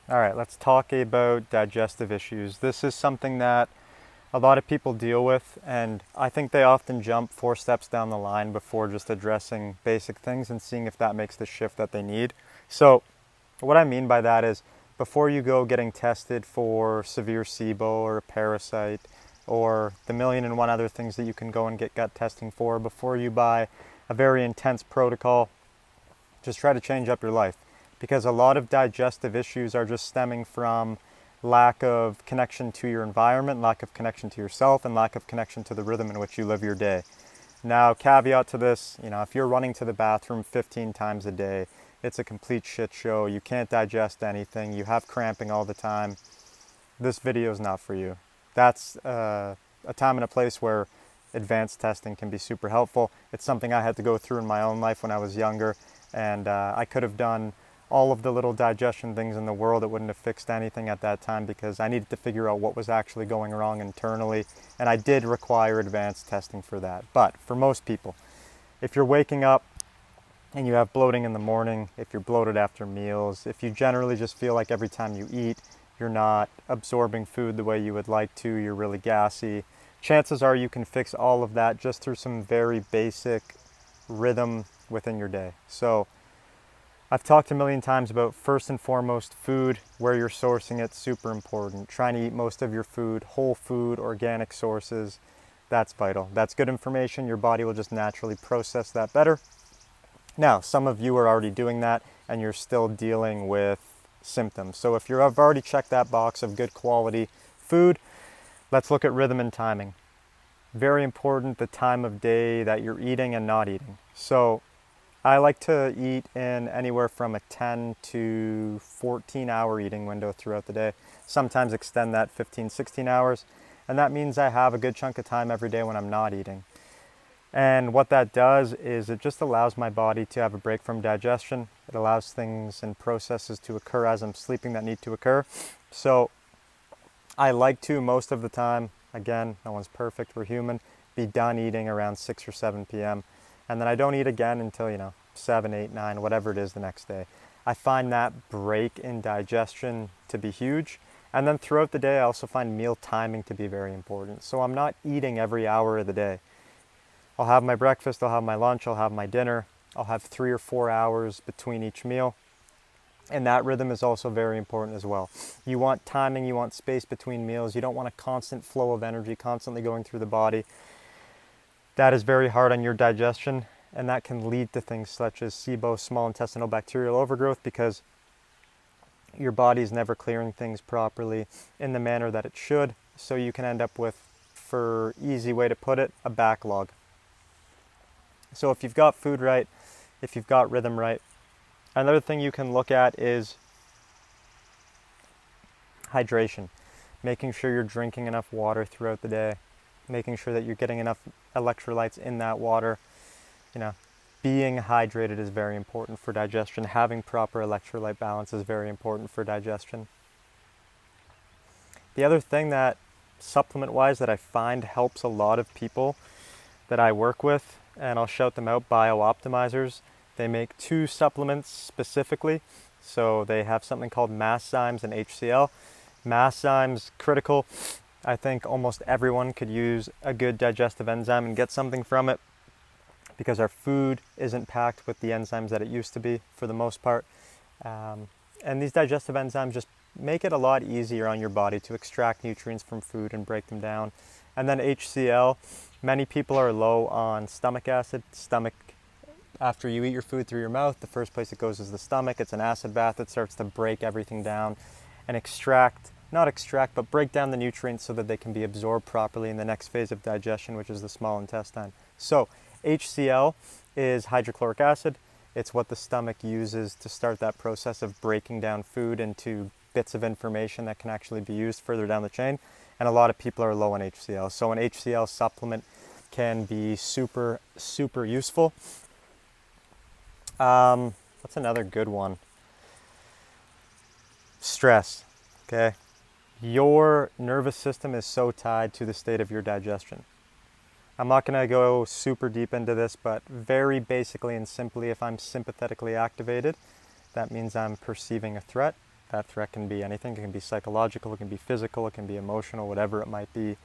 All right, let's talk about digestive issues. This is something that a lot of people deal with, and I think they often jump 4 steps down the line before just addressing basic things and seeing if that makes the shift that they need. So, what I mean by that is before you go getting tested for severe SIBO or a parasite or the million and one other things that you can go and get gut testing for, before you buy a very intense protocol, just try to change up your life, because a lot of digestive issues are just stemming from lack of connection to your environment, lack of connection to yourself, and lack of connection to the rhythm in which you live your day. Now, caveat to this, if you're running to the bathroom 15 times a day, it's a complete shit show. You can't digest anything. You have cramping all the time. This video is not for you. That's a time and a place where advanced testing can be super helpful. It's something I had to go through in my own life when I was younger, and I could have done all of the little digestion things in the world. It wouldn't have fixed anything at that time because I needed to figure out what was actually going wrong internally, and I did require advanced testing for that. But for most people, if you're waking up and you have bloating in the morning, if you're bloated after meals, if you generally just feel like every time you eat, you're not absorbing food the way you would like to, you're really gassy, chances are you can fix all of that just through some very basic rhythm within your day. So I've talked a million times about, first and foremost, food, where you're sourcing it, super important. Trying to eat most of your food, whole food, organic sources, that's vital. That's good information. Your body will just naturally process that better. Now, some of you are already doing that and you're still dealing with symptoms. So if you've already checked that box of good quality food, let's look at rhythm and timing. Very important, the time of day that you're eating and not eating. So I like to eat in anywhere from a 10 to 14 hour eating window throughout the day. Sometimes extend that 15, 16 hours. And that means I have a good chunk of time every day when I'm not eating. And what that does is it just allows my body to have a break from digestion. It allows things and processes to occur as I'm sleeping that need to occur. So I like to, most of the time, again, no one's perfect, we're human, be done eating around 6 or 7 p.m. And then I don't eat again until, 7, 8, 9, whatever it is the next day. I find that break in digestion to be huge. And then throughout the day, I also find meal timing to be very important. So I'm not eating every hour of the day. I'll have my breakfast, I'll have my lunch, I'll have my dinner. I'll have 3 or 4 hours between each meal. And that rhythm is also very important as well. You want timing, you want space between meals. You don't want a constant flow of energy constantly going through the body. That is very hard on your digestion, and that can lead to things such as SIBO, small intestinal bacterial overgrowth, because your body is never clearing things properly in the manner that it should. So you can end up with, for easy way to put it, a backlog. So if you've got food right, if you've got rhythm right, another thing you can look at is hydration. Making sure you're drinking enough water throughout the day, making sure that you're getting enough electrolytes in that water. Being hydrated is very important for digestion. Having proper electrolyte balance is very important for digestion. The other thing that, supplement-wise, that I find helps a lot of people that I work with, and I'll shout them out, BioOptimizers. They make 2 supplements specifically. So they have something called Masszymes and HCl. Masszymes, critical. I think almost everyone could use a good digestive enzyme and get something from it, because our food isn't packed with the enzymes that it used to be for the most part. And these digestive enzymes just make it a lot easier on your body to extract nutrients from food and break them down. And then HCl, many people are low on stomach acid. After you eat your food through your mouth, the first place it goes is the stomach. It's an acid bath. It starts to break everything down and but break down the nutrients so that they can be absorbed properly in the next phase of digestion, which is the small intestine. So HCl is hydrochloric acid. It's what the stomach uses to start that process of breaking down food into bits of information that can actually be used further down the chain. And a lot of people are low on HCl. So an HCl supplement can be super, super useful. What's another good one? Stress, okay? Your nervous system is so tied to the state of your digestion. I'm not going to go super deep into this, but very basically and simply, if I'm sympathetically activated, that means I'm perceiving a threat. That threat can be anything. It can be psychological, it can be physical, it can be emotional, whatever it might be.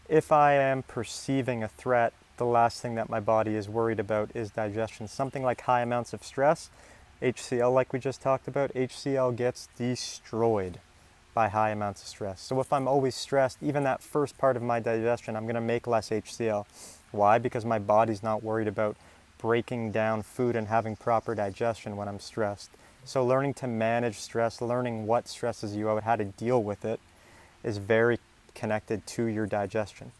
If I am perceiving a threat, the last thing that my body is worried about is digestion. Something like high amounts of stress, HCl like we just talked about, HCl gets destroyed by high amounts of stress. So if I'm always stressed, even that first part of my digestion, I'm going to make less HCl. Why? Because my body's not worried about breaking down food and having proper digestion when I'm stressed. So learning to manage stress, learning what stresses you out, how to deal with it, is very connected to your digestion.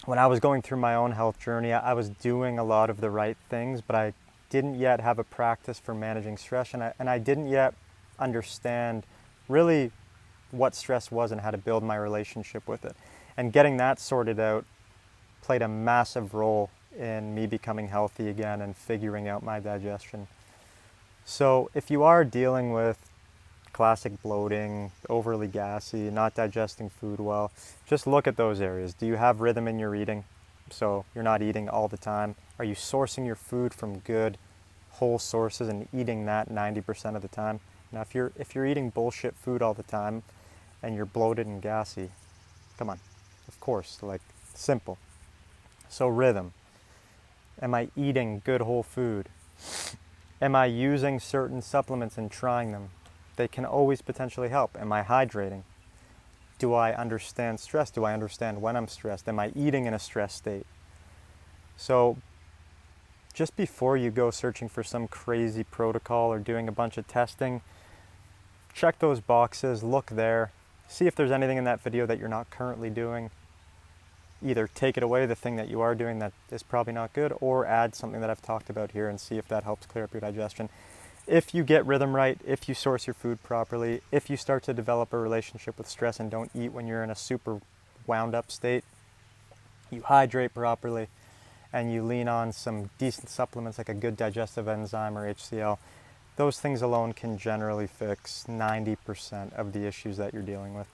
When I was going through my own health journey, I was doing a lot of the right things, but I didn't yet have a practice for managing stress, and I didn't yet understand really what stress was and how to build my relationship with it. And getting that sorted out played a massive role in me becoming healthy again and figuring out my digestion. So if you are dealing with classic bloating, overly gassy, not digesting food well, just look at those areas. Do you have rhythm in your eating? So you're not eating all the time. Are you sourcing your food from good, whole sources and eating that 90% of the time? Now, if you're eating bullshit food all the time and you're bloated and gassy, come on, of course, like, simple. So rhythm. Am I eating good whole food? Am I using certain supplements and trying them? They can always potentially help. Am I hydrating? Do I understand stress? Do I understand when I'm stressed? Am I eating in a stress state? So just before you go searching for some crazy protocol or doing a bunch of testing, check those boxes, look there, see if there's anything in that video that you're not currently doing. Either take it away, the thing that you are doing that is probably not good, or add something that I've talked about here and see if that helps clear up your digestion. If you get rhythm right, if you source your food properly, if you start to develop a relationship with stress and don't eat when you're in a super wound up state, you hydrate properly, and you lean on some decent supplements like a good digestive enzyme or HCl, those things alone can generally fix 90% of the issues that you're dealing with.